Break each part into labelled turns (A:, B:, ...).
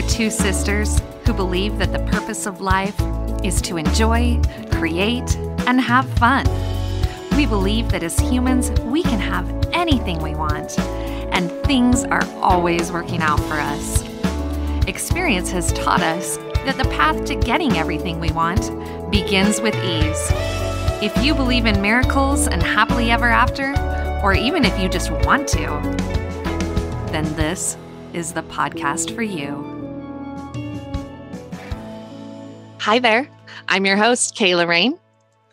A: We're two sisters who believe that the purpose of life is to enjoy, create, and have fun. We believe that as humans, we can have anything we want, and things are always working out for us. Experience has taught us that the path to getting everything we want begins with ease. If you believe in miracles and happily ever after, or even if you just want to, then this is the podcast for you. Hi there. I'm your host, Kayla Rain.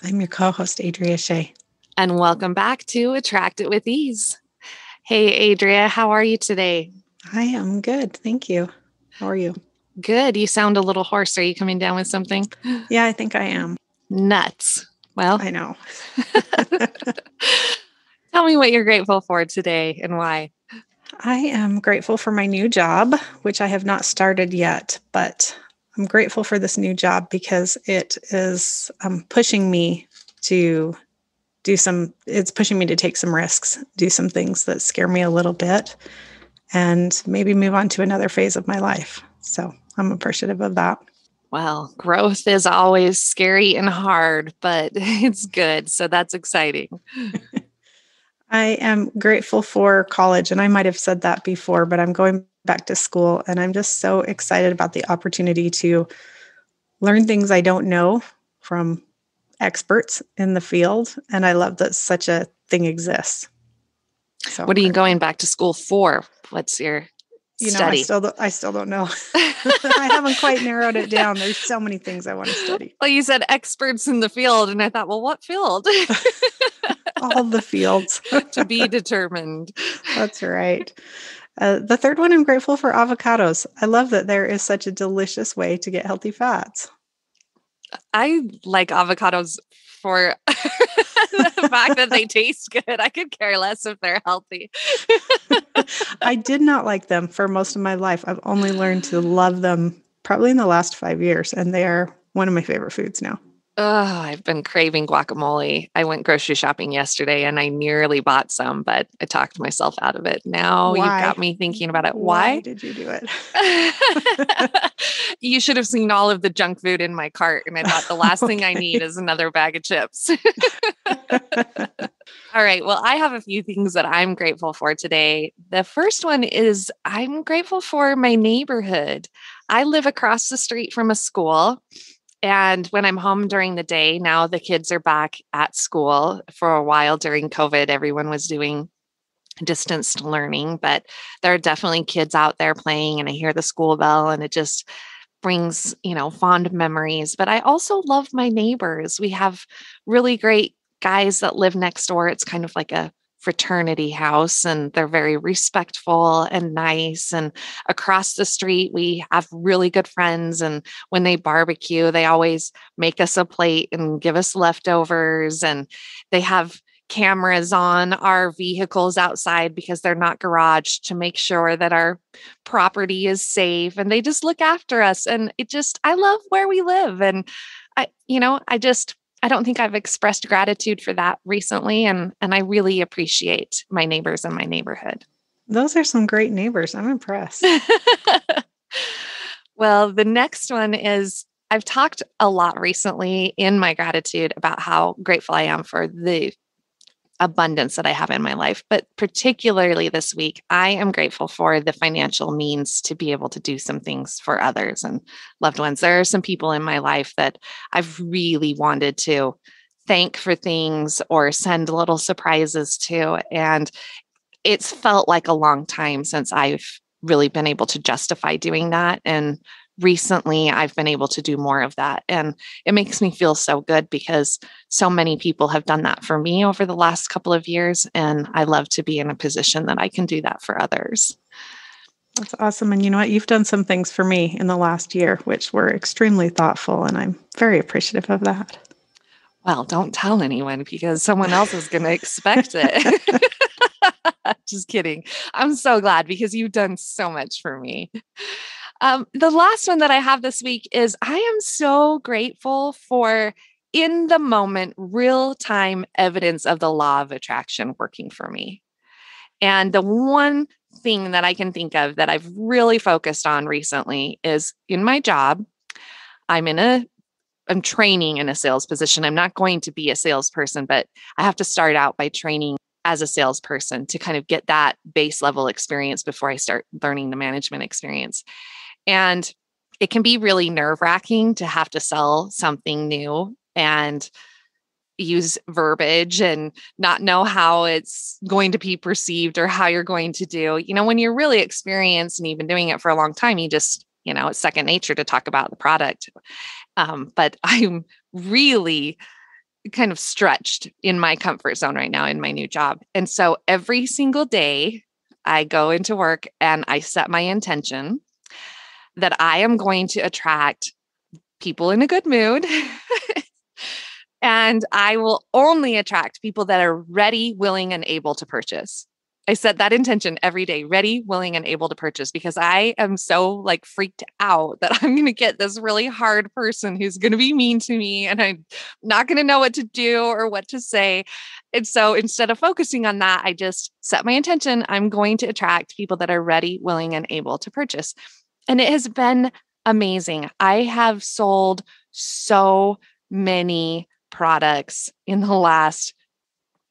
B: I'm your co-host, Adria Shea.
A: And welcome back to Attract It With Ease. Hey, Adria, how are you today?
B: I am good. Thank you. How are you?
A: Good. You sound a little hoarse. Are you coming down with something?
B: Yeah, I think I am.
A: Nuts. Well,
B: I know.
A: Tell me what you're grateful for today and why.
B: I am grateful for my new job, which I have not started yet, but I'm grateful for this new job because it is pushing me to it's pushing me to take some risks, do some things that scare me a little bit, and maybe move on to another phase of my life. So I'm appreciative of that.
A: Well, growth is always scary and hard, but it's good. So that's exciting.
B: I am grateful for college, and I might have said that before, but I'm going back to school, and I'm just so excited about the opportunity to learn things I don't know from experts in the field, and I love that such a thing exists. So
A: what are you going back to school for? What's your study?
B: I still don't know. I haven't quite narrowed it down. There's so many things I want to study.
A: Well, you said experts in the field, and I thought, well, what field?
B: All the fields.
A: To be determined.
B: That's right. The third one, I'm grateful for avocados. I love that there is such a delicious way to get healthy fats.
A: I like avocados for the fact that they taste good. I could care less if they're healthy.
B: I did not like them for most of my life. I've only learned to love them probably in the last 5 years, and they are one of my favorite foods now.
A: Oh, I've been craving guacamole. I went grocery shopping yesterday and I nearly bought some, but I talked myself out of it. Now
B: Why?
A: You've got me thinking about it.
B: Why did you do it?
A: You should have seen all of the junk food in my cart. And I thought the last thing I need is another bag of chips. All right. Well, I have a few things that I'm grateful for today. The first one is I'm grateful for my neighborhood. I live across the street from a school. And when I'm home during the day, now the kids are back at school. For a while during COVID, everyone was doing distanced learning, but there are definitely kids out there playing, and I hear the school bell, and it just brings, fond memories. But I also love my neighbors. We have really great guys that live next door. It's kind of like a fraternity house, and they're very respectful and nice. And across the street, we have really good friends. And when they barbecue, they always make us a plate and give us leftovers. And they have cameras on our vehicles outside because they're not garaged to make sure that our property is safe. And they just look after us. And I love where we live. And I don't think I've expressed gratitude for that recently. And I really appreciate my neighbors in my neighborhood.
B: Those are some great neighbors. I'm impressed.
A: Well, the next one is I've talked a lot recently in my gratitude about how grateful I am for the abundance that I have in my life. But particularly this week, I am grateful for the financial means to be able to do some things for others and loved ones. There are some people in my life that I've really wanted to thank for things or send little surprises to. And it's felt like a long time since I've really been able to justify doing that. And recently, I've been able to do more of that. And it makes me feel so good because so many people have done that for me over the last couple of years. And I love to be in a position that I can do that for others.
B: That's awesome. And you know what? You've done some things for me in the last year, which were extremely thoughtful. And I'm very appreciative of that.
A: Well, don't tell anyone because someone else is going to expect it. Just kidding. I'm so glad because you've done so much for me. The last one that I have this week is I am so grateful for in the moment, real-time evidence of the law of attraction working for me. And the one thing that I can think of that I've really focused on recently is in my job. I'm in a I'm training in a sales position. I'm not going to be a salesperson, but I have to start out by training as a salesperson to kind of get that base level experience before I start learning the management experience. And it can be really nerve-wracking to have to sell something new and use verbiage and not know how it's going to be perceived or how you're going to do. When you're really experienced and you've been doing it for a long time, you just, it's second nature to talk about the product. But I'm really kind of stretched in my comfort zone right now in my new job. And so every single day I go into work and I set my intention that I am going to attract people in a good mood. And I will only attract people that are ready, willing, and able to purchase. I set that intention every day, ready, willing, and able to purchase, because I am so freaked out that I'm going to get this really hard person who's going to be mean to me and I'm not going to know what to do or what to say. And so instead of focusing on that, I just set my intention. I'm going to attract people that are ready, willing, and able to purchase. And it has been amazing. I have sold so many products in the last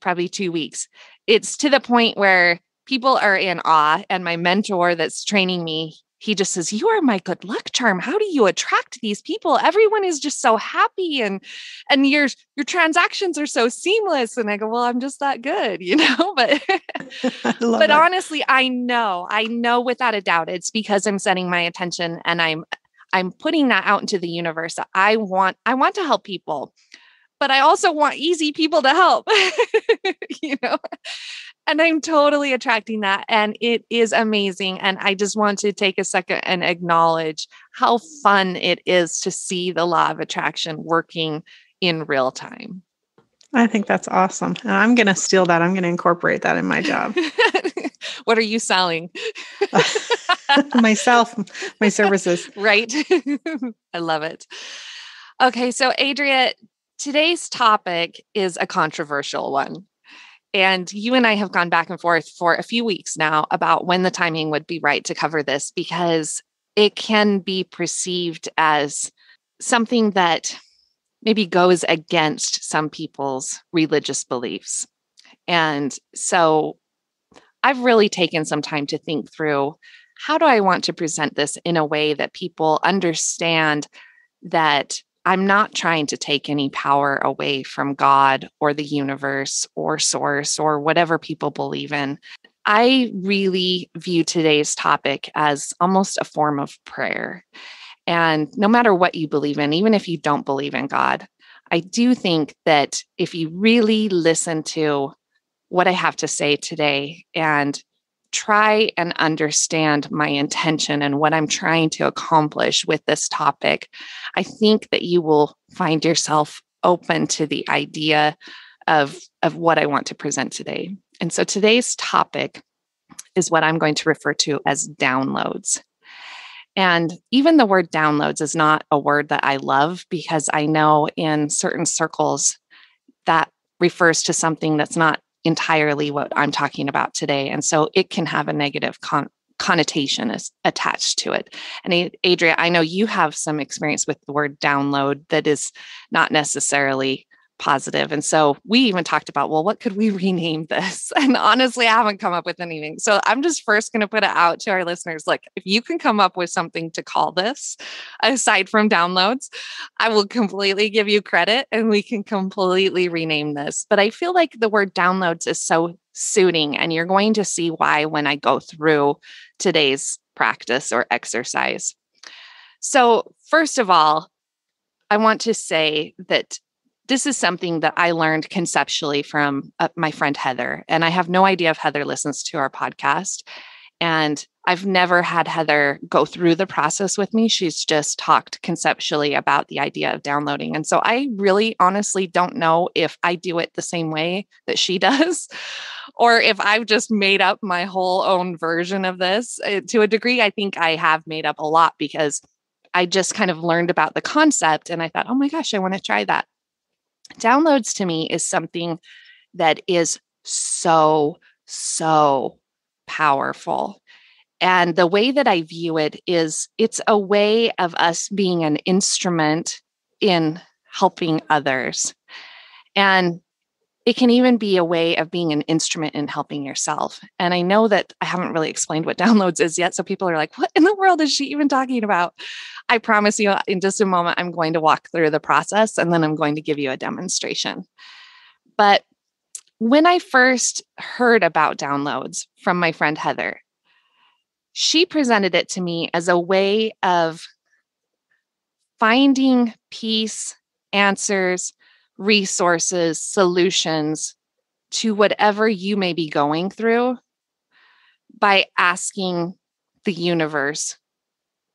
A: probably 2 weeks. It's to the point where people are in awe. And my mentor that's training me, he just says, "You are my good luck charm. How do you attract these people? Everyone is just so happy and your transactions are so seamless." And I go, "Well, I'm just that good, But
B: I love
A: but
B: it.
A: honestly, I know without a doubt it's because I'm setting my attention and I'm putting that out into the universe. I want to help people, but I also want easy people to help, you know, and I'm totally attracting that. And it is amazing. And I just want to take a second and acknowledge how fun it is to see the law of attraction working in real time.
B: I think that's awesome. And I'm going to steal that. I'm going to incorporate that in my job.
A: What are you selling?
B: Myself, my services.
A: Right. I love it. Okay. So, Adria, today's topic is a controversial one. And you and I have gone back and forth for a few weeks now about when the timing would be right to cover this, because it can be perceived as something that maybe goes against some people's religious beliefs. And so I've really taken some time to think through, how do I want to present this in a way that people understand that I'm not trying to take any power away from God or the universe or source or whatever people believe in. I really view today's topic as almost a form of prayer. And no matter what you believe in, even if you don't believe in God, I do think that if you really listen to what I have to say today and try and understand my intention and what I'm trying to accomplish with this topic, I think that you will find yourself open to the idea of what I want to present today. And so today's topic is what I'm going to refer to as downloads. And even the word downloads is not a word that I love, because I know in certain circles that refers to something that's not entirely what I'm talking about today. And so it can have a negative connotation attached to it. And Adria, I know you have some experience with the word download that is not necessarily positive. And so we even talked about, well, what could we rename this? And honestly, I haven't come up with anything. So I'm just first going to put it out to our listeners. Like, if you can come up with something to call this aside from downloads, I will completely give you credit and we can completely rename this. But I feel like the word downloads is so suiting, and you're going to see why when I go through today's practice or exercise. So first of all, I want to say that this is something that I learned conceptually from my friend Heather. And I have no idea if Heather listens to our podcast. And I've never had Heather go through the process with me. She's just talked conceptually about the idea of downloading. And so I really honestly don't know if I do it the same way that she does, or if I've just made up my whole own version of this. To a degree, I think I have made up a lot, because I just kind of learned about the concept and I thought, oh my gosh, I want to try that. Downloads to me is something that is so powerful. And the way that I view it is it's a way of us being an instrument in helping others. And it can even be a way of being an instrument in helping yourself. And I know that I haven't really explained what downloads is yet. So people are like, what in the world is she even talking about? I promise you, in just a moment, I'm going to walk through the process and then I'm going to give you a demonstration. But when I first heard about downloads from my friend Heather, she presented it to me as a way of finding peace, answers, resources, solutions to whatever you may be going through by asking the universe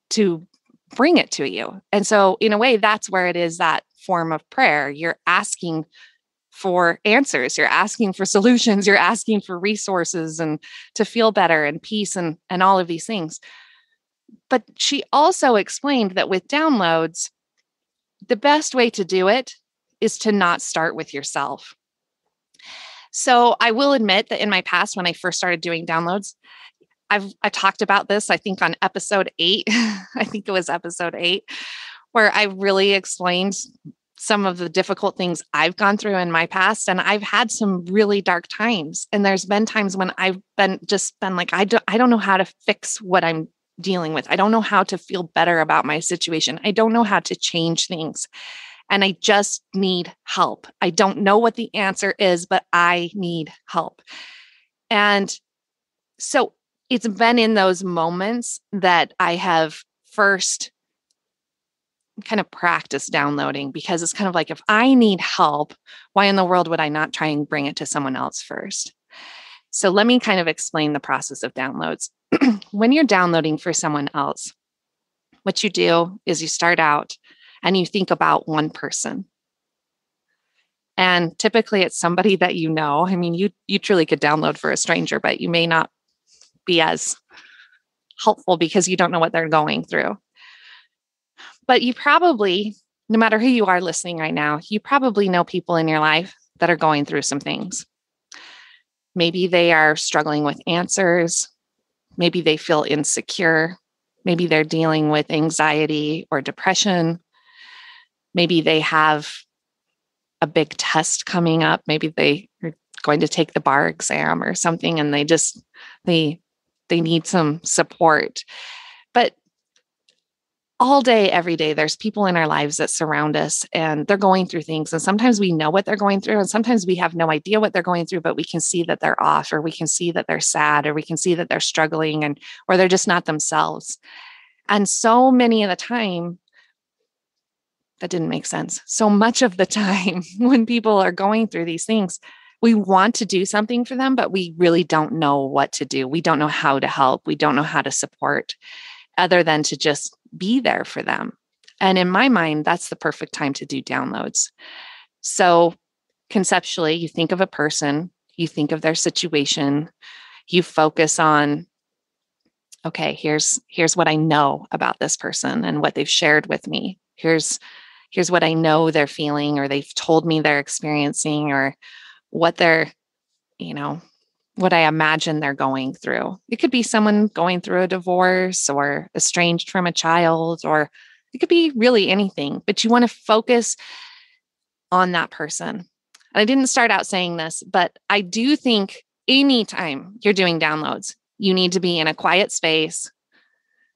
A: to bring it to you. And so, in a way, that's where it is that form of prayer. You're asking for answers, you're asking for solutions, you're asking for resources and to feel better and peace and all of these things. But she also explained that with downloads, the best way to do it is to not start with yourself. So I will admit that in my past, when I first started doing downloads, I talked about this, I think on episode 8, I think it was episode 8, where I really explained some of the difficult things I've gone through in my past. And I've had some really dark times. And there's been times when I've been like, I don't know how to fix what I'm dealing with. I don't know how to feel better about my situation. I don't know how to change things. And I just need help. I don't know what the answer is, but I need help. And so it's been in those moments that I have first kind of practiced downloading, because it's kind of like, if I need help, why in the world would I not try and bring it to someone else first? So let me kind of explain the process of downloads. When you're downloading for someone else, what you do is you start out and you think about one person. And typically it's somebody that you know. I mean, you truly could download for a stranger, but you may not be as helpful because you don't know what they're going through. But you probably, no matter who you are listening right now, you probably know people in your life that are going through some things. Maybe they are struggling with answers. Maybe they feel insecure. Maybe they're dealing with anxiety or depression. Maybe they have a big test coming up. Maybe they are going to take the bar exam or something, and they need some support. But all day, every day, there's people in our lives that surround us and they're going through things. And sometimes we know what they're going through, and sometimes we have no idea what they're going through, but we can see that they're off, or we can see that they're sad, or we can see that they're struggling, or they're just not themselves. And so many of the time, that didn't make sense. So much of the time when people are going through these things, we want to do something for them, but we really don't know what to do. We don't know how to help. We don't know how to support, other than to just be there for them. And in my mind, that's the perfect time to do downloads. So conceptually, you think of a person, you think of their situation, you focus on, okay, here's what I know about this person and what they've shared with me. Here's what I know they're feeling, or they've told me they're experiencing, or what they're, what I imagine they're going through. It could be someone going through a divorce, or estranged from a child, or it could be really anything, but you want to focus on that person. And I didn't start out saying this, but I do think anytime you're doing downloads, you need to be in a quiet space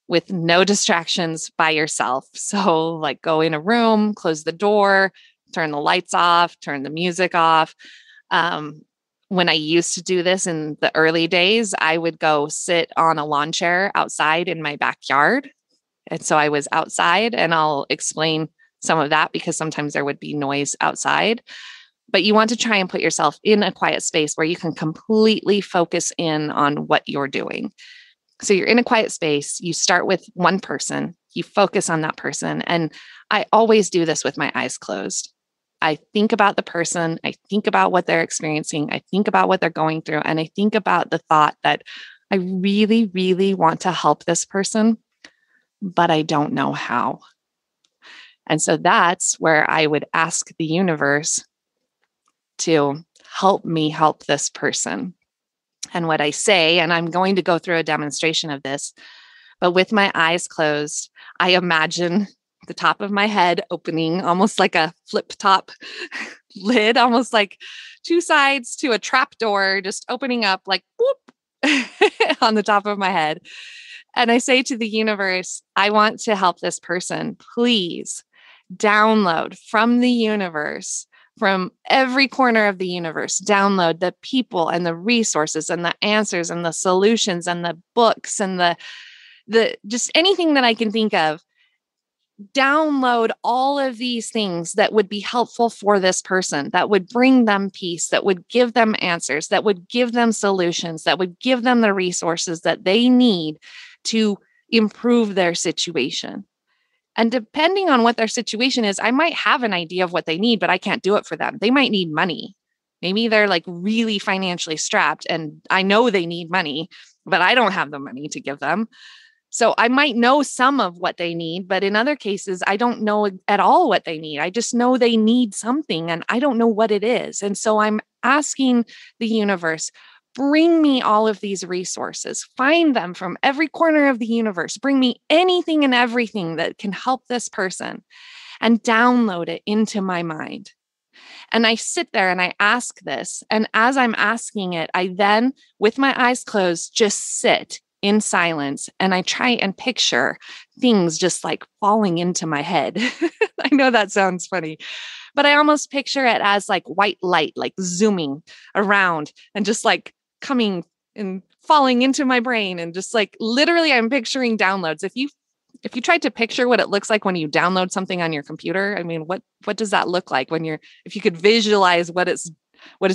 A: with no distractions by yourself. So like, go in a room, close the door, turn the lights off, turn the music off. When I used to do this in the early days, I would go sit on a lawn chair outside in my backyard. And so I was outside, and I'll explain some of that because sometimes there would be noise outside. But you want to try and put yourself in a quiet space where you can completely focus in on what you're doing. So you're in a quiet space, you start with one person, you focus on that person. And I always do this with my eyes closed. I think about the person, I think about what they're experiencing, I think about what they're going through, and I think about the thought that I really, really want to help this person, but I don't know how. And so that's where I would ask the universe to help me help this person. And what I say, and I'm going to go through a demonstration of this, but with my eyes closed, I imagine the top of my head opening almost like a flip top lid, almost like two sides to a trap door, just opening up like whoop on the top of my head. And I say to the universe, I want to help this person. Please download from the universe, from every corner of the universe, download the people and the resources and the answers and the solutions and the books and the just anything that I can think of. Download all of these things that would be helpful for this person, that would bring them peace, that would give them answers, that would give them solutions, that would give them the resources that they need to improve their situation. And depending on what their situation is, I might have an idea of what they need, but I can't do it for them. They might need money. Maybe they're like really financially strapped and I know they need money, but I don't have the money to give them. So I might know some of what they need, but in other cases, I don't know at all what they need. I just know they need something and I don't know what it is. And so I'm asking the universe, bring me all of these resources, find them from every corner of the universe, bring me anything and everything that can help this person and download it into my mind. And I sit there and I ask this. And as I'm asking it, I then, with my eyes closed, just sit in silence and I try and picture things just like falling into my head. I know that sounds funny, but I almost picture it as like white light, like zooming around and just like coming and falling into my brain. And just like literally I'm picturing downloads. If you tried to picture what it looks like when you download something on your computer, I mean, what does that look like when if you could visualize what it's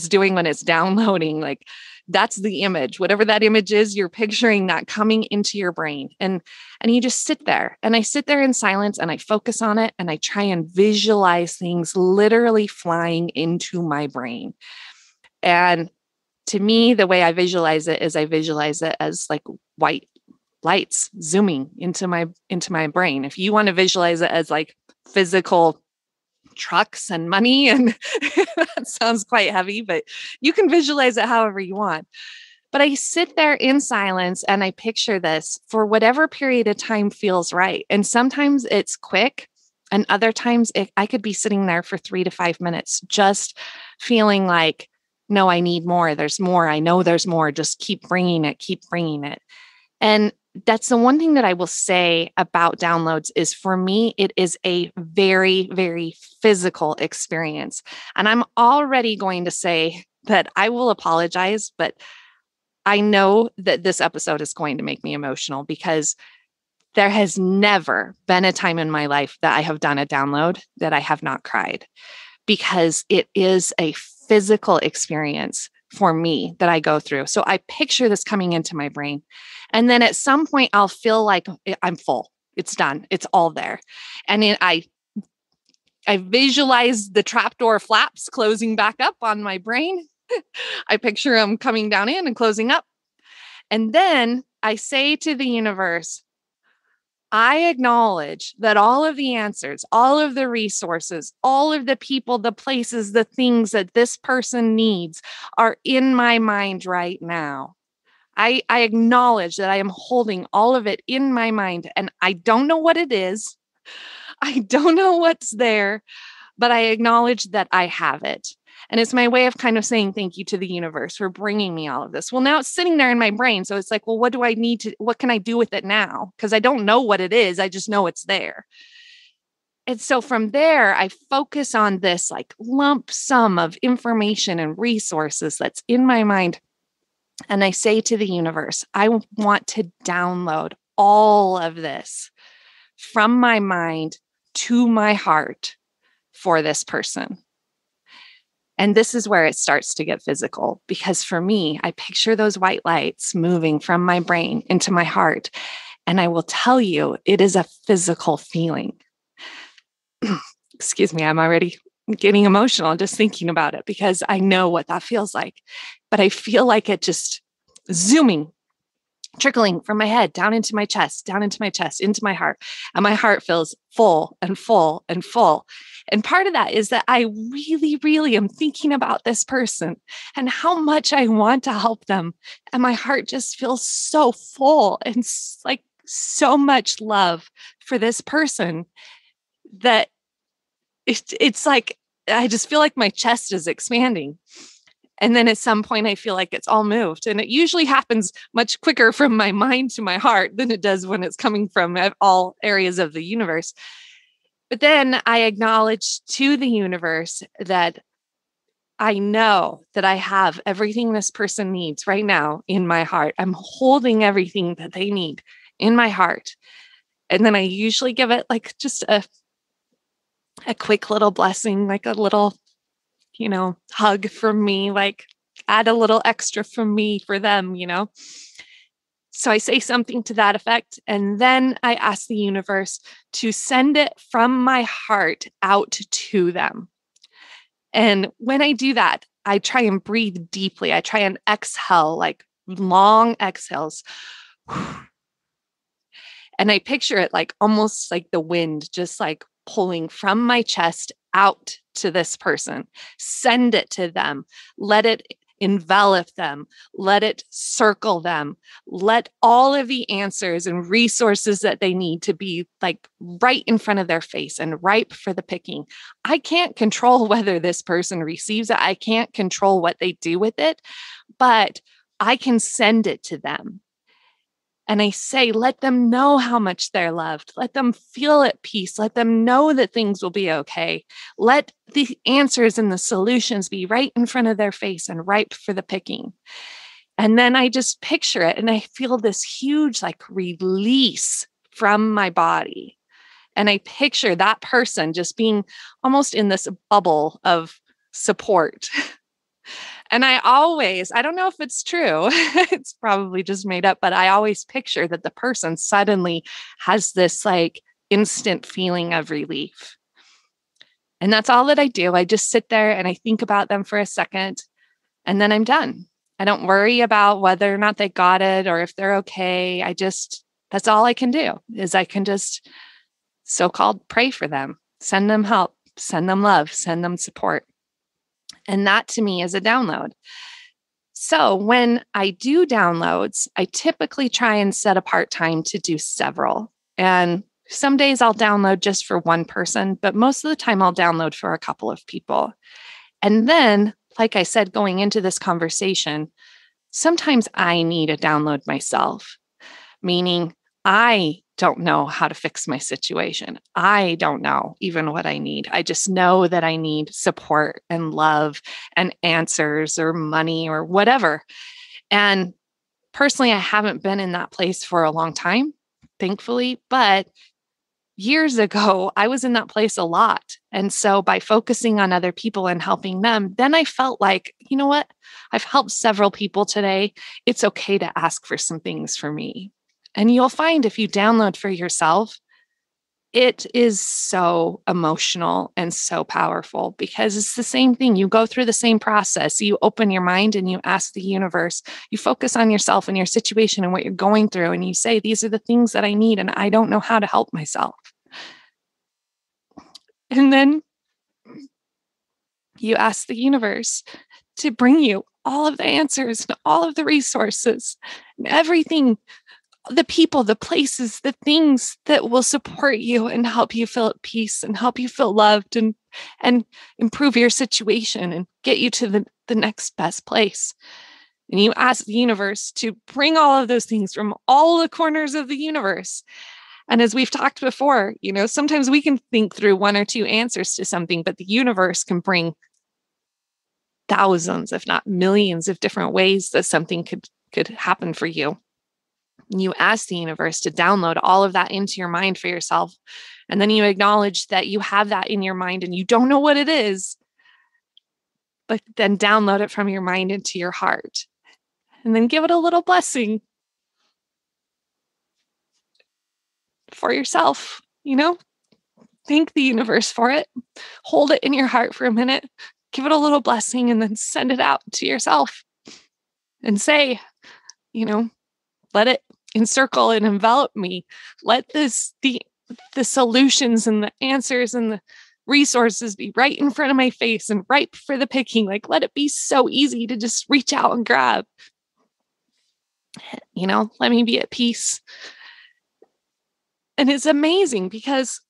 A: doing when it's downloading, like that's the image, whatever that image is, you're picturing that coming into your brain. And you just sit there and I sit there in silence and I focus on it and I try and visualize things literally flying into my brain. And to me, the way I visualize it is I visualize it as like white lights zooming into my brain. If you want to visualize it as like physical trucks and money, and that sounds quite heavy, but you can visualize it however you want. But I sit there in silence and I picture this for whatever period of time feels right. And sometimes it's quick. And other times I could be sitting there for 3 to 5 minutes, just feeling like, no, I need more. There's more. I know there's more. Just keep bringing it, keep bringing it. And that's the one thing that I will say about downloads is for me, it is a very, very physical experience. And I'm already going to say that I will apologize, but I know that this episode is going to make me emotional because there has never been a time in my life that I have done a download that I have not cried, because it is a physical experience for me that I go through. So I picture this coming into my brain. And then at some point I'll feel like I'm full. It's done. It's all there. And then I visualize the trapdoor flaps closing back up on my brain. I picture them coming down in and closing up. And then I say to the universe, I acknowledge that all of the answers, all of the resources, all of the people, the places, the things that this person needs are in my mind right now. I acknowledge that I am holding all of it in my mind and I don't know what it is. I don't know what's there, but I acknowledge that I have it. And it's my way of kind of saying thank you to the universe for bringing me all of this. Well, now it's sitting there in my brain. So it's like, well, what can I do with it now? Because I don't know what it is. I just know it's there. And so from there, I focus on this like lump sum of information and resources that's in my mind. And I say to the universe, I want to download all of this from my mind to my heart for this person. And this is where it starts to get physical, because for me, I picture those white lights moving from my brain into my heart. And I will tell you, it is a physical feeling. Excuse me, I'm already getting emotional just thinking about it because I know what that feels like. But I feel like it just zooming trickling from my head down into my chest, down into my chest, into my heart. And my heart feels full and full and full. And part of that is that I really, really am thinking about this person and how much I want to help them. And my heart just feels so full and like so much love for this person that it's like I just feel like my chest is expanding. And then at some point, I feel like it's all moved. And it usually happens much quicker from my mind to my heart than it does when it's coming from all areas of the universe. But then I acknowledge to the universe that I know that I have everything this person needs right now in my heart. I'm holding everything that they need in my heart. And then I usually give it like just a quick little blessing, like a little hug from me, like add a little extra from me for them. So I say something to that effect. And then I ask the universe to send it from my heart out to them. And when I do that, I try and breathe deeply. I try and exhale, like long exhales. And I picture it like almost like the wind, just like pulling from my chest out to this person. Send it to them. Let it envelop them. Let it circle them. Let all of the answers and resources that they need to be like right in front of their face and ripe for the picking. I can't control whether this person receives it. I can't control what they do with it, but I can send it to them. And I say, let them know how much they're loved. Let them feel at peace. Let them know that things will be okay. Let the answers and the solutions be right in front of their face and ripe for the picking. And then I just picture it and I feel this huge like release from my body. And I picture that person just being almost in this bubble of support. And I don't know if it's true, it's probably just made up, but I always picture that the person suddenly has this like instant feeling of relief. And that's all that I do. I just sit there and I think about them for a second and then I'm done. I don't worry about whether or not they got it or if they're okay. That's all I can do is I can just so-called pray for them, send them help, send them love, send them support. And that to me is a download. So when I do downloads, I typically try and set apart time to do several. And some days I'll download just for one person, but most of the time I'll download for a couple of people. And then, like I said, going into this conversation, sometimes I need a download myself, meaning I don't know how to fix my situation. I don't know even what I need. I just know that I need support and love and answers or money or whatever. And personally, I haven't been in that place for a long time, thankfully, but years ago, I was in that place a lot. And so by focusing on other people and helping them, then I felt like, you know what? I've helped several people today. It's okay to ask for some things for me. And you'll find if you download for yourself, it is so emotional and so powerful because it's the same thing. You go through the same process. You open your mind and you ask the universe, you focus on yourself and your situation and what you're going through. And you say, these are the things that I need, and I don't know how to help myself. And then you ask the universe to bring you all of the answers and all of the resources and everything, the people, the places, the things that will support you and help you feel at peace and help you feel loved and improve your situation and get you to the next best place. And you ask the universe to bring all of those things from all the corners of the universe. And as we've talked before, sometimes we can think through one or two answers to something, but the universe can bring thousands, if not millions of different ways that something could happen for you. You ask the universe to download all of that into your mind for yourself. And then you acknowledge that you have that in your mind and you don't know what it is, but then download it from your mind into your heart. And then give it a little blessing for yourself, Thank the universe for it. Hold it in your heart for a minute. Give it a little blessing and then send it out to yourself and say, Let it encircle and envelop me. Let the solutions and the answers and the resources be right in front of my face and ripe for the picking. Like, let it be so easy to just reach out and grab. Let me be at peace. And it's amazing because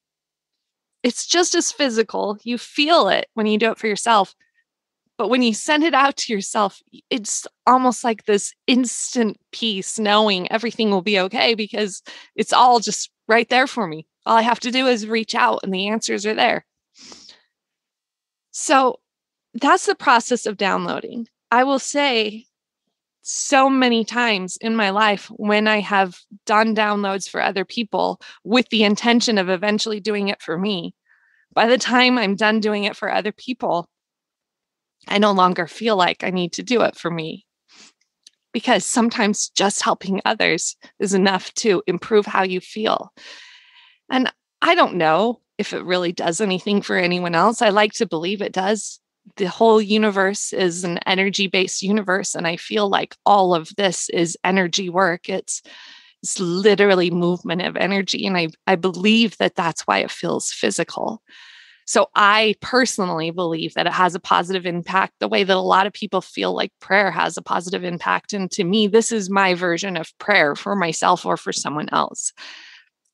A: it's just as physical. You feel it when you do it for yourself. But when you send it out to yourself, it's almost like this instant peace, knowing everything will be okay because it's all just right there for me. All I have to do is reach out and the answers are there. So that's the process of downloading. I will say so many times in my life when I have done downloads for other people with the intention of eventually doing it for me, by the time I'm done doing it for other people, I no longer feel like I need to do it for me, because sometimes just helping others is enough to improve how you feel. And I don't know if it really does anything for anyone else. I like to believe it does. The whole universe is an energy-based universe, and I feel like all of this is energy work. It's literally movement of energy, and I believe that that's why it feels physical. So I personally believe that it has a positive impact the way that a lot of people feel like prayer has a positive impact. And to me, this is my version of prayer for myself or for someone else.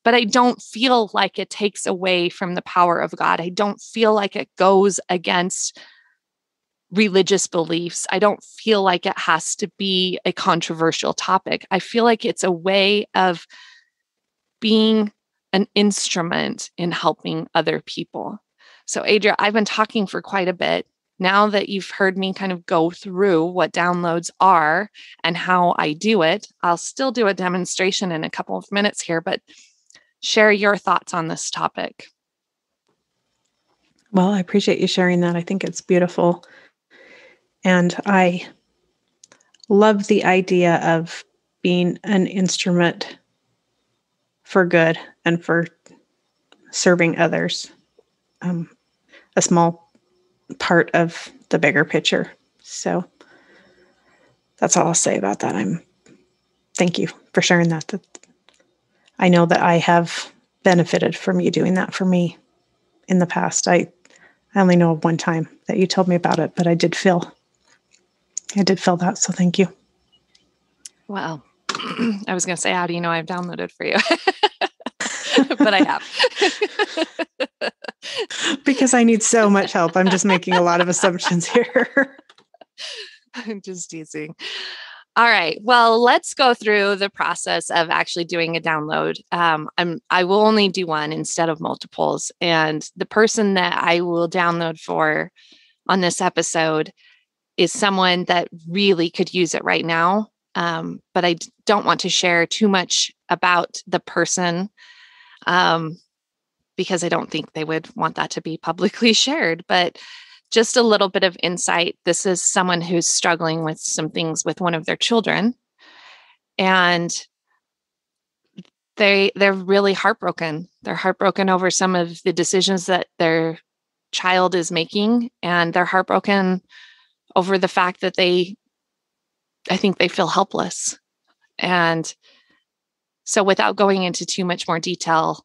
A: But I don't feel like it takes away from the power of God. I don't feel like it goes against religious beliefs. I don't feel like it has to be a controversial topic. I feel like it's a way of being an instrument in helping other people. So, Adria, I've been talking for quite a bit. Now that you've heard me kind of go through what downloads are and how I do it, I'll still do a demonstration in a couple of minutes here, but share your thoughts on this topic.
B: Well, I appreciate you sharing that. I think it's beautiful. And I love the idea of being an instrument for good and for serving others, a small part of the bigger picture. So that's all I'll say about that. Thank you for sharing that. I know that I have benefited from you doing that for me in the past. I only know of one time that you told me about it, but I did feel that. So thank you.
A: Well, I was going to say, how do you know I've downloaded for you? But I have.
B: Because I need so much help. I'm just making a lot of assumptions here.
A: I'm just teasing. All right. Well, let's go through the process of actually doing a download. I will only do one instead of multiples. And the person that I will download for on this episode is someone that really could use it right now. But I don't want to share too much about the person because I don't think they would want that to be publicly shared. But just a little bit of insight. This is someone who's struggling with some things with one of their children. And they're really heartbroken. They're heartbroken over some of the decisions that their child is making. And they're heartbroken over the fact that I think they feel helpless. And so without going into too much more detail,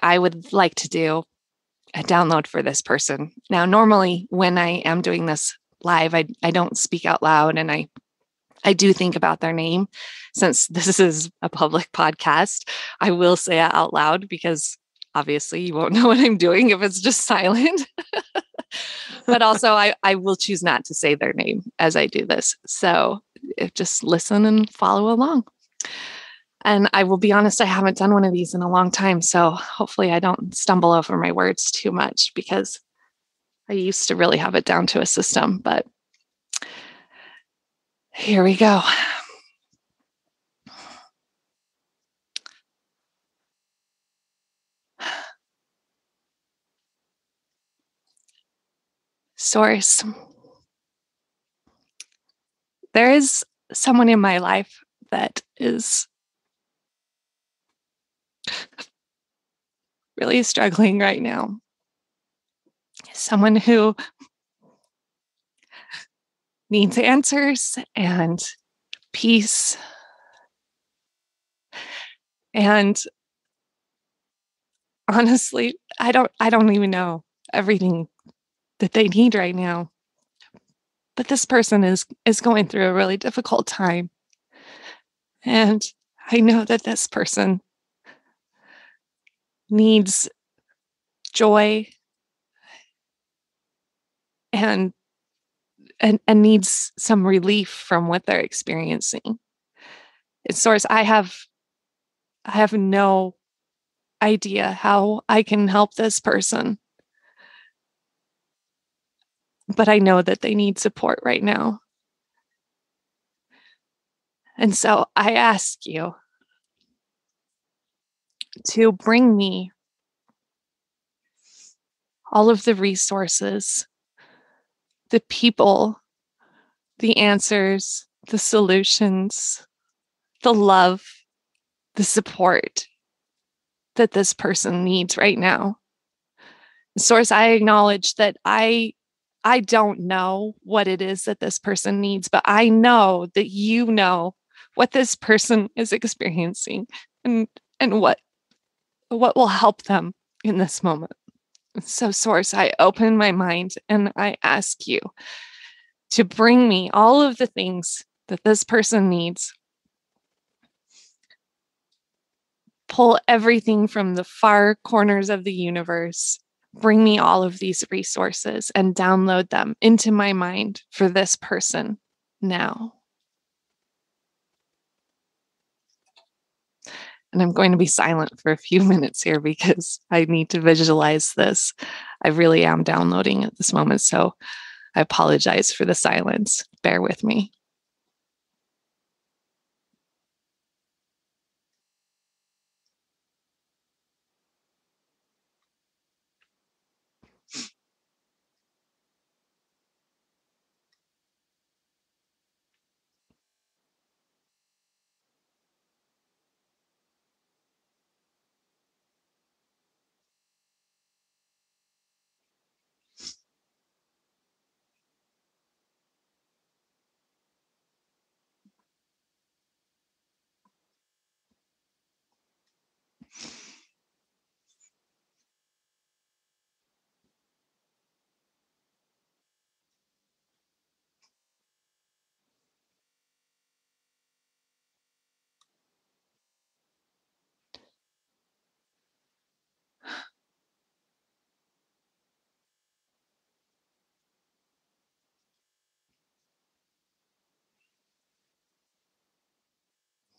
A: I would like to do a download for this person. Now, normally when I am doing this live, I don't speak out loud, and I do think about their name. Since this is a public podcast, I will say it out loud because obviously you won't know what I'm doing if it's just silent. But also I will choose not to say their name as I do this. So just listen and follow along. And I will be honest, I haven't done one of these in a long time. So hopefully I don't stumble over my words too much because I used to really have it down to a system. But here we go. Source. There is someone in my life that is really struggling right now. Someone who needs answers and peace And honestly, I don't even know everything that they need right now. But this person is going through a really difficult time. And I know that this person needs joy and and needs some relief from what they're experiencing. It's source I have no idea how I can help this person, but I know that they need support right now. And so I ask you to bring me all of the resources, the people, the answers, the solutions, the love, the support that this person needs right now. Source, I acknowledge that I don't know what it is that this person needs, but I know that you know what this person is experiencing and and what will help them in this moment. So source, I open my mind and I ask you to bring me all of the things that this person needs. Pull everything from the far corners of the universe. Bring me all of these resources and download them into my mind for this person now. And I'm going to be silent for a few minutes here because I need to visualize this. I really am downloading at this moment. So I apologize for the silence. Bear with me.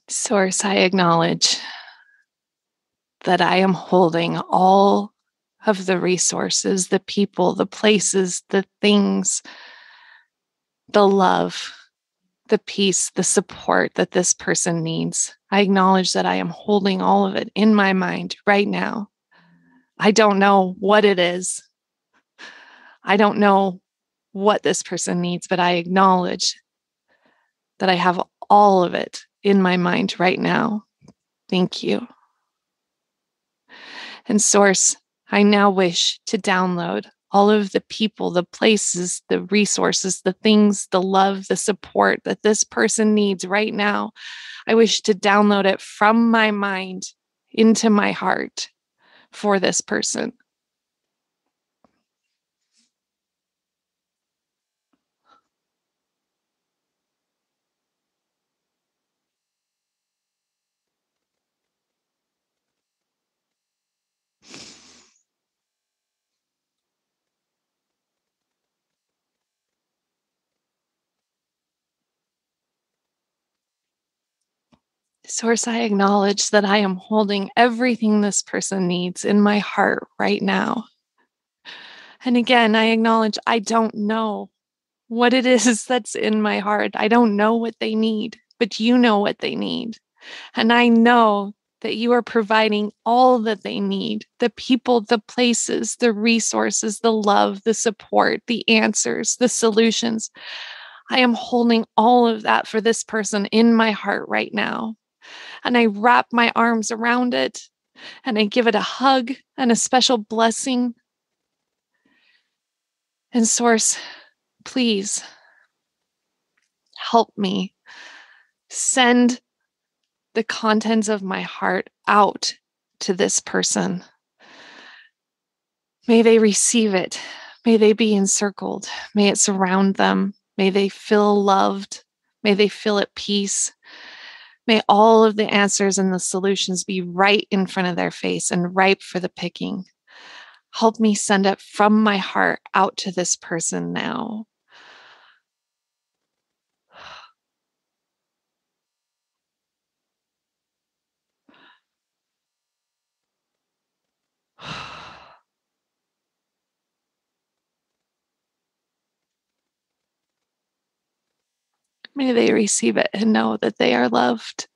A: Source, I acknowledge that I am holding all of the resources, the people, the places, the things, the love, the peace, the support that this person needs. I acknowledge that I am holding all of it in my mind right now. I don't know what it is. I don't know what this person needs, but I acknowledge that I have all of it in my mind right now. Thank you. And source, I now wish to download all of the people, the places, the resources, the things, the love, the support that this person needs right now. I wish to download it from my mind into my heart for this person. Source, I acknowledge that I am holding everything this person needs in my heart right now. And again, I acknowledge I don't know what it is that's in my heart. I don't know what they need, but you know what they need. And I know that you are providing all that they need, the people, the places, the resources, the love, the support, the answers, the solutions. I am holding all of that for this person in my heart right now. And I wrap my arms around it and I give it a hug and a special blessing. And Source, please help me send the contents of my heart out to this person. May they receive it. May they be encircled. May it surround them. May they feel loved. May they feel at peace. May all of the answers and the solutions be right in front of their face and ripe for the picking. Help me send it from my heart out to this person now. May they receive it and know that they are loved.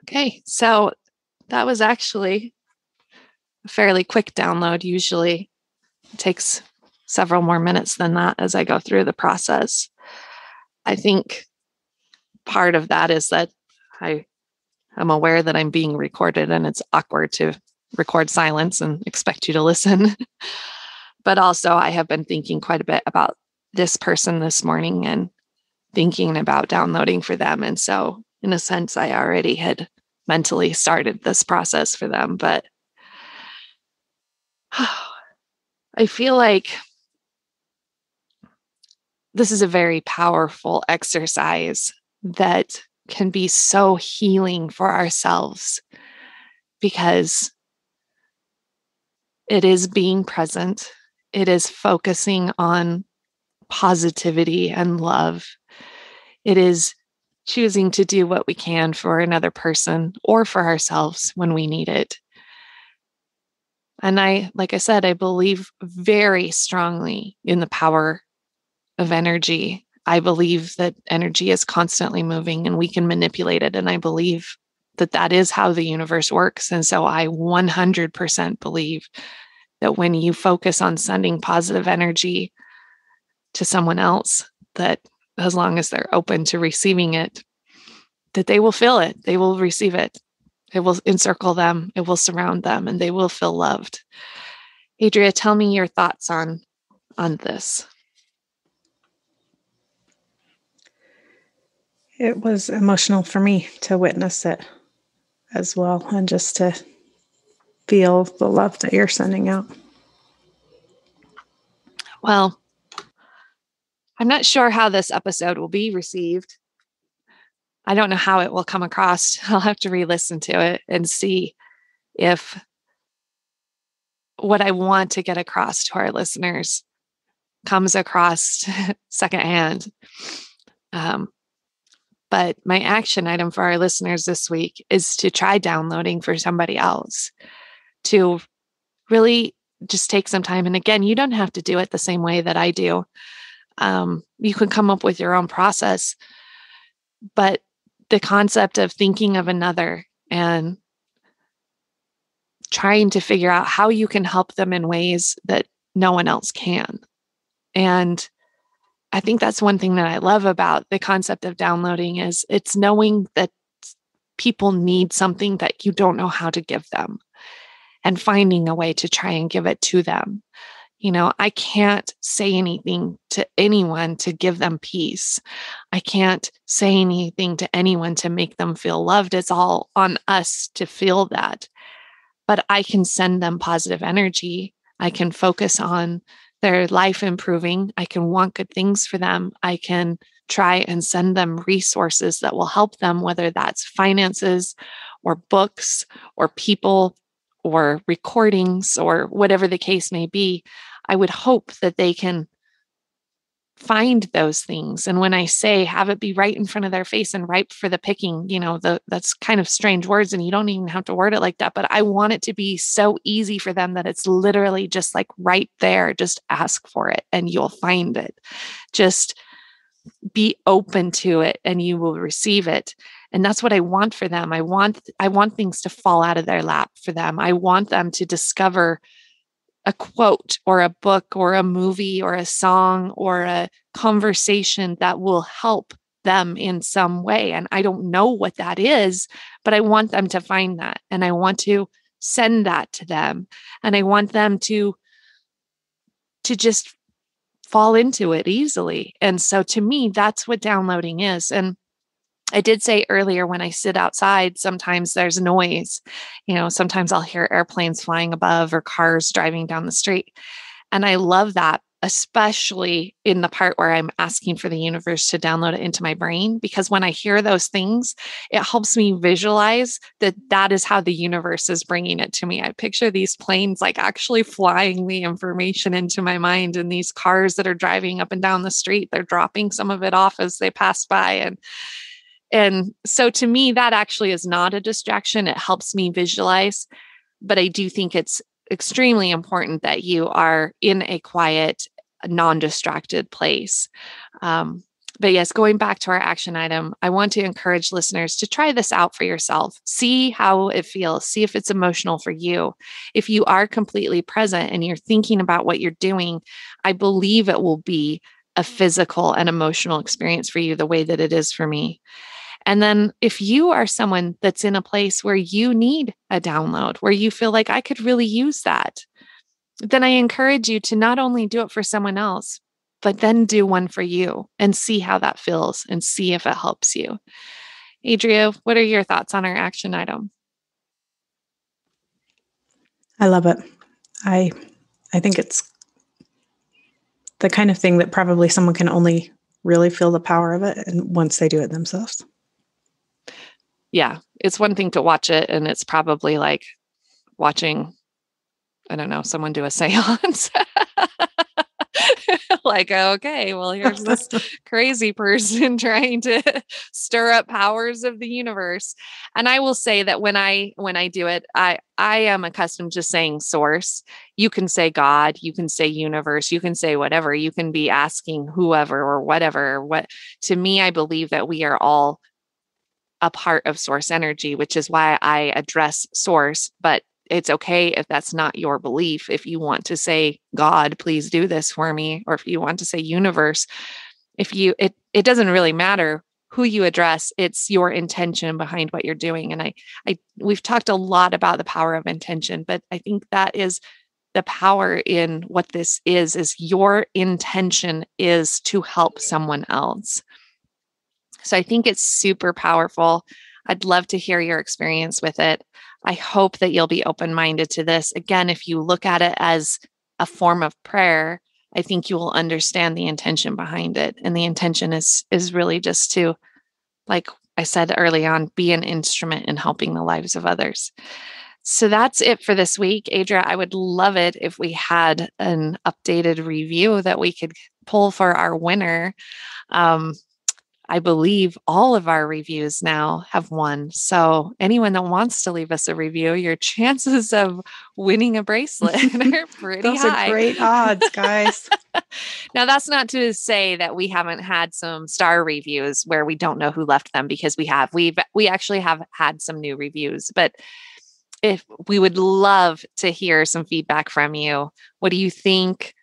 A: Okay, so that was actually a fairly quick download. Usually it takes several more minutes than that as I go through the process. I think part of that is that I am aware that I'm being recorded and it's awkward to record silence and expect you to listen. But also, I have been thinking quite a bit about this person this morning and thinking about downloading for them. And so, in a sense, I already had mentally started this process for them. But I feel like this is a very powerful exercise that can be so healing for ourselves because it is being present, it is focusing on positivity and love, it is choosing to do what we can for another person or for ourselves when we need it. And like I said, I believe very strongly in the power of energy. I believe that energy is constantly moving and we can manipulate it. And I believe that that is how the universe works. And so I 100% believe that when you focus on sending positive energy to someone else, that as long as they're open to receiving it, that they will feel it, they will receive it, it will encircle them, it will surround them, and they will feel loved. Adria, tell me your thoughts on this.
B: It was emotional for me to witness it as well, and just to feel the love that you're sending out.
A: Well, I'm not sure how this episode will be received. I don't know how it will come across. I'll have to re-listen to it and see if what I want to get across to our listeners comes across secondhand. But my action item for our listeners this week is to try downloading for somebody else, to really just take some time. And again, you don't have to do it the same way that I do. You can come up with your own process, but the concept of thinking of another and trying to figure out how you can help them in ways that no one else can. And I think that's one thing that I love about the concept of downloading is it's knowing that people need something that you don't know how to give them and finding a way to try and give it to them. You know, I can't say anything to anyone to give them peace. I can't say anything to anyone to make them feel loved. It's all on us to feel that. But I can send them positive energy. I can focus on their life improving. I can want good things for them. I can try and send them resources that will help them, whether that's finances or books or people or recordings or whatever the case may be. I would hope that they can find those things. And when I say have it be right in front of their face and ripe for the picking, you know, that's kind of strange words and you don't even have to word it like that. But I want it to be so easy for them that it's literally just like right there. Just ask for it and you'll find it. Just be open to it and you will receive it. And that's what I want for them. I want things to fall out of their lap for them. I want them to discover a quote or a book or a movie or a song or a conversation that will help them in some way. And I don't know what that is, but I want them to find that. And I want to send that to them. And I want them to just fall into it easily. And so to me, that's what downloading is. And I did say earlier, when I sit outside, sometimes there's noise. Sometimes I'll hear airplanes flying above or cars driving down the street. And I love that, especially in the part where I'm asking for the universe to download it into my brain, because when I hear those things, it helps me visualize that is how the universe is bringing it to me. I picture these planes like actually flying the information into my mind, and these cars that are driving up and down the street, they're dropping some of it off as they pass by. And so to me, that actually is not a distraction. It helps me visualize, but I do think it's extremely important that you are in a quiet, non-distracted place. But yes, going back to our action item, I want to encourage listeners to try this out for yourself. See how it feels. See if it's emotional for you. If you are completely present and you're thinking about what you're doing, I believe it will be a physical and emotional experience for you the way that it is for me. And then if you are someone that's in a place where you need a download, where you feel like I could really use that, then I encourage you to not only do it for someone else, but then do one for you and see how that feels and see if it helps you. Adria, what are your thoughts on our action item?
B: I love it. I think it's the kind of thing that probably someone can only really feel the power of it and once they do it themselves.
A: Yeah, it's one thing to watch it, and it's probably like watching, I don't know, someone do a seance. Like, okay, well, here's this crazy person trying to stir up powers of the universe. And I will say that when I do it, I am accustomed to saying source. You can say God, you can say universe, you can say whatever. You can be asking whoever or whatever. What to me, I believe that we are all a part of source energy, which is why I address source, but it's okay if that's not your belief. If you want to say, God, please do this for me, or if you want to say universe, it doesn't really matter who you address. It's your intention behind what you're doing. And we've talked a lot about the power of intention, but I think that is the power in what this is your intention is to help someone else. So I think it's super powerful. I'd love to hear your experience with it. I hope that you'll be open-minded to this. Again, if you look at it as a form of prayer, I think you will understand the intention behind it. And the intention is really just to, like I said early on, be an instrument in helping the lives of others. So that's it for this week. Adria, I would love it if we had an updated review that we could pull for our winner. I believe all of our reviews now have won. So anyone that wants to leave us a review, your chances of winning a bracelet are pretty
B: Those
A: high.
B: Are great odds, guys.
A: Now, that's not to say that we haven't had some star reviews where we don't know who left them, because we have. We actually have had some new reviews, but if we would love to hear some feedback from you. What do you think?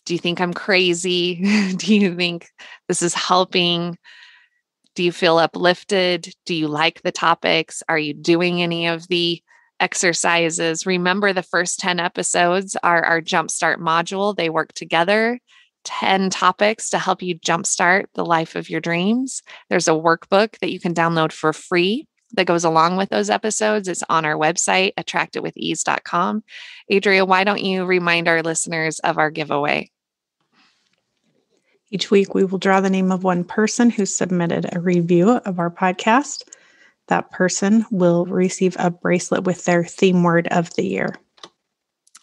A: Do you think I'm crazy? Do you think this is helping? Do you feel uplifted? Do you like the topics? Are you doing any of the exercises? Remember, the first 10 episodes are our Jumpstart module. They work together. 10 topics to help you jumpstart the life of your dreams. There's a workbook that you can download for free that goes along with those episodes. It's on our website, attractitwithease.com. Adria, why don't you remind our listeners of our giveaway?
B: Each week, we will draw the name of one person who submitted a review of our podcast. That person will receive a bracelet with their theme word of the year.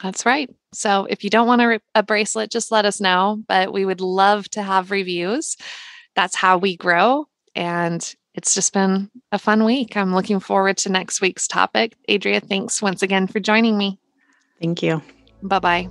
A: That's right. So if you don't want a bracelet, just let us know. But we would love to have reviews. That's how we grow. And it's just been a fun week. I'm looking forward to next week's topic. Adria, thanks once again for joining me.
B: Thank you.
A: Bye-bye.